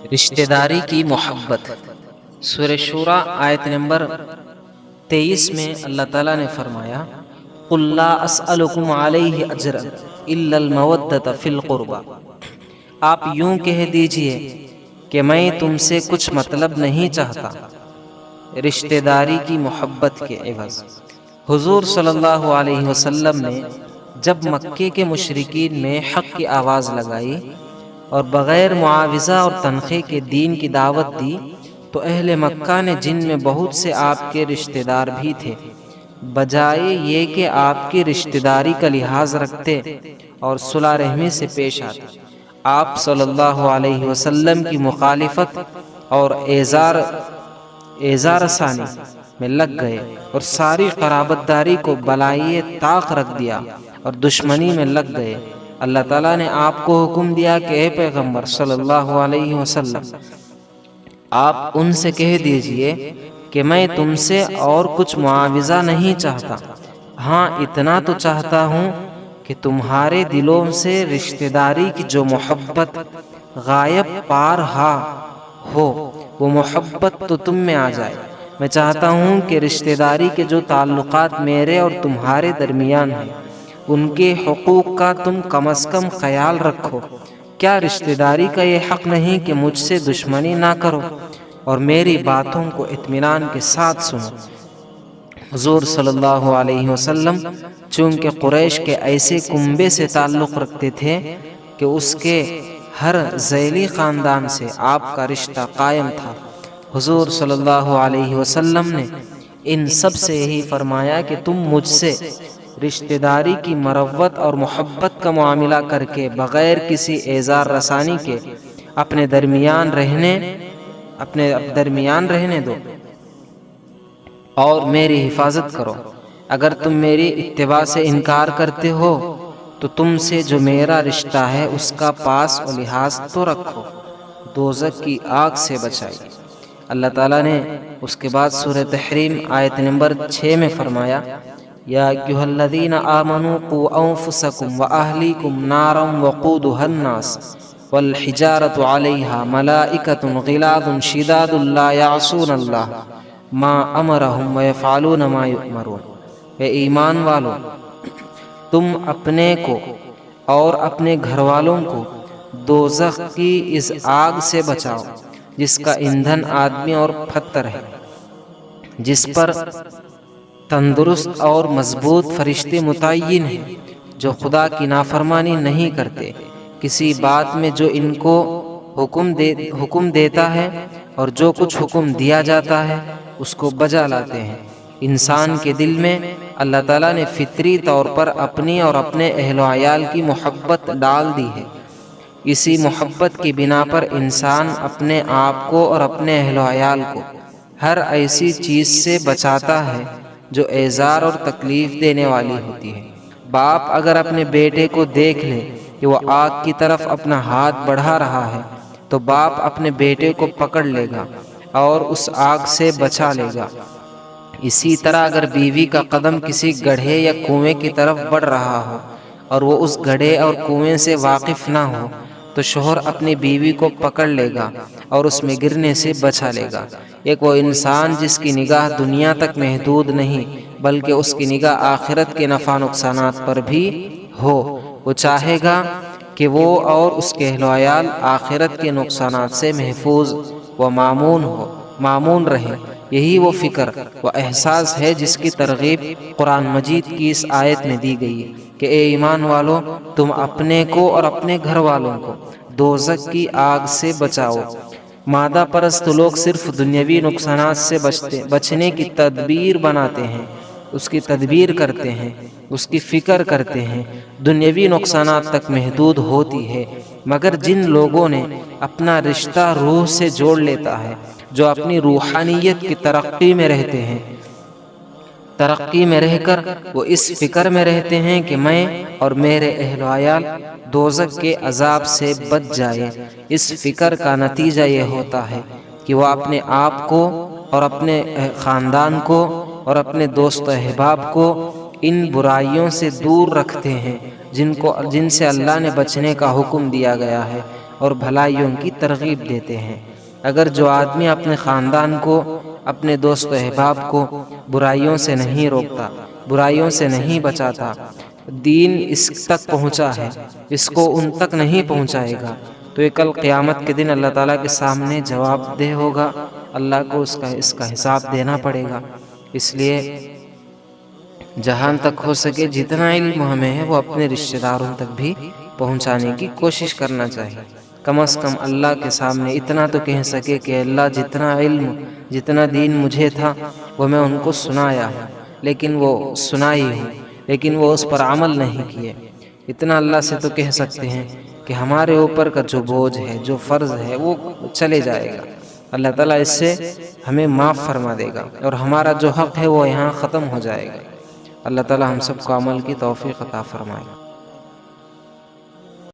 رشتہ داری کی محبت۔ سورہ شورى آیت نمبر 23 میں اللہ تعالیٰ نے فرمایا قُلْ لَا أَسْأَلُكُمْ عَلَيْهِ أَجْرًا إِلَّا الْمَوَدَّةَ فِي الْقُرْبَى، آپ یوں کہہ دیجئے کہ میں تم سے کچھ مطلب نہیں چاہتا رشتہ داری کی محبت کے عوض۔ حضور صلی اللہ علیہ وسلم نے جب مکے کے مشرکین میں حق کی آواز لگائی اور بغیر معاوضہ اور تنخواہ کے دین کی دعوت دی تو اہل مکہ نے جن میں بہت سے آپ کے رشتہ دار بھی تھے، بجائے یہ کہ آپ کی رشتہ داری کا لحاظ رکھتے اور صلح رحمی سے پیش آتے، آپ صلی اللہ علیہ وسلم کی مخالفت اور ایذار ثانی میں لگ گئے اور ساری قرابت داری کو بالائے طاق رکھ دیا اور دشمنی میں لگ گئے۔ اللہ تعالیٰ نے آپ کو حکم دیا کہ اے پیغمبر صلی اللہ علیہ وسلم، آپ ان سے کہہ دیجئے کہ میں تم سے اور کچھ معاوضہ نہیں چاہتا، ہاں اتنا تو چاہتا ہوں کہ تمہارے دلوں سے رشتہ داری کی جو محبت غائب پارہا ہو وہ محبت تو تم میں آ جائے۔ میں چاہتا ہوں کہ رشتہ داری کے جو تعلقات میرے اور تمہارے درمیان ہیں ان کے حقوق کا تم کم از کم خیال رکھو۔ کیا رشتہ داری کا یہ حق نہیں کہ مجھ سے دشمنی نہ کرو اور میری باتوں کو اطمینان کے ساتھ سنو؟ حضور صلی اللہ علیہ وسلم چونکہ قریش کے ایسے کنبے سے تعلق رکھتے تھے کہ اس کے ہر ذیلی خاندان سے آپ کا رشتہ قائم تھا، حضور صلی اللہ علیہ وسلم نے ان سب سے یہی فرمایا کہ تم مجھ سے رشتہ داری کی مروت اور محبت کا معاملہ کر کے بغیر کسی ایذار رسانی کے اپنے درمیان رہنے دو اور میری حفاظت کرو۔ اگر تم میری اتباع سے انکار کرتے ہو تو تم سے جو میرا رشتہ ہے اس کا پاس و لحاظ تو رکھو، دوزخ کی آگ سے بچائیے۔ اللہ تعالیٰ نے اس کے بعد سورہ تحریم آیت نمبر 6 میں فرمایا یا ایھا الذین آمنوا قوا انفسکم واہلیکم نارا وقودھا الناس والحجارۃ علیہا ملائکۃ غلاظ شداد لا یعصون اللہ ما امرہم ویفعلون ما یؤمرون۔ اے ایمان والو، تم اپنے کو اور اپنے گھر والوں کو دوزخ کی اس آگ سے بچاؤ جس کا ایندھن آدمی اور پتھر ہے، جس پر تندرست اور مضبوط فرشتے متعین ہیں جو خدا کی نافرمانی نہیں کرتے، کسی بات میں جو ان کو حکم دیتا ہے اور جو کچھ حکم دیا جاتا ہے اس کو بجا لاتے ہیں۔ انسان کے دل میں اللہ تعالیٰ نے فطری طور پر اپنی اور اپنے اہل و عیال کی محبت ڈال دی ہے۔ اسی محبت کی بنا پر انسان اپنے آپ کو اور اپنے اہل و عیال کو ہر ایسی چیز سے بچاتا ہے جو ایذار اور تکلیف دینے والی ہوتی ہے۔ باپ اگر اپنے بیٹے کو دیکھ لے کہ وہ آگ کی طرف اپنا ہاتھ بڑھا رہا ہے تو باپ اپنے بیٹے کو پکڑ لے گا اور اس آگ سے بچا لے گا۔ اسی طرح اگر بیوی کا قدم کسی گڑھے یا کنویں کی طرف بڑھ رہا ہو اور وہ اس گڑھے اور کنویں سے واقف نہ ہو تو شوہر اپنی بیوی کو پکڑ لے گا اور اس میں گرنے سے بچا لے گا۔ ایک وہ انسان جس کی نگاہ دنیا تک محدود نہیں بلکہ اس کی نگاہ آخرت کے نفع نقصانات پر بھی ہو، وہ چاہے گا کہ وہ اور اس کے اہل و عیال آخرت کے نقصانات سے محفوظ و مامون رہیں۔ یہی وہ فکر و احساس ہے جس کی ترغیب قرآن مجید کی اس آیت میں دی گئی ہے کہ اے ایمان والو، تم اپنے کو اور اپنے گھر والوں کو دوزخ کی آگ سے بچاؤ۔ مادہ پرست لوگ صرف دنیاوی نقصانات سے بچنے کی تدبیر بناتے ہیں، اس کی تدبیر کرتے ہیں، اس کی فکر کرتے ہیں، دنیاوی نقصانات تک محدود ہوتی ہے، مگر جن لوگوں نے اپنا رشتہ روح سے جوڑ لیتا ہے، جو اپنی روحانیت کی ترقی میں رہتے ہیں، ترقی میں رہ کر وہ اس فکر میں رہتے ہیں کہ میں اور میرے اہل و عیال دوزخ کے عذاب سے بچ جائے۔ اس فکر کا نتیجہ یہ ہوتا ہے کہ وہ اپنے آپ کو اور اپنے خاندان کو اور اپنے دوست و احباب کو ان برائیوں سے دور رکھتے ہیں جن سے اللہ نے بچنے کا حکم دیا گیا ہے، اور بھلائیوں کی ترغیب دیتے ہیں۔ اگر جو آدمی اپنے خاندان کو، اپنے دوست و احباب کو برائیوں سے نہیں روکتا، برائیوں سے نہیں بچاتا، دین اس تک پہنچا ہے، اس کو ان تک نہیں پہنچائے گا، تو یہ کل قیامت کے دن اللہ تعالیٰ کے سامنے جواب دہ ہوگا، اللہ کو اس کا حساب دینا پڑے گا۔ اس لیے جہاں تک ہو سکے جتنا علم ہمیں ہے وہ اپنے رشتہ داروں تک بھی پہنچانے کی کوشش کرنا چاہیے۔ کم از کم اللہ کے سامنے اتنا تو کہہ سکے کہ اللہ جتنا علم، جتنا دین مجھے تھا وہ میں ان کو سنایا ہوں، لیکن وہ سنائی ہوں، لیکن وہ اس پر عمل نہیں کیے۔ اتنا اللہ سے تو کہہ سکتے ہیں کہ ہمارے اوپر کا جو بوجھ ہے، جو فرض ہے وہ چلے جائے گا، اللہ تعالیٰ اس سے ہمیں معاف فرما دے گا اور ہمارا جو حق ہے وہ یہاں ختم ہو جائے گا۔ اللہ تعالیٰ ہم سب کو عمل کی توفیق عطا فرمائے۔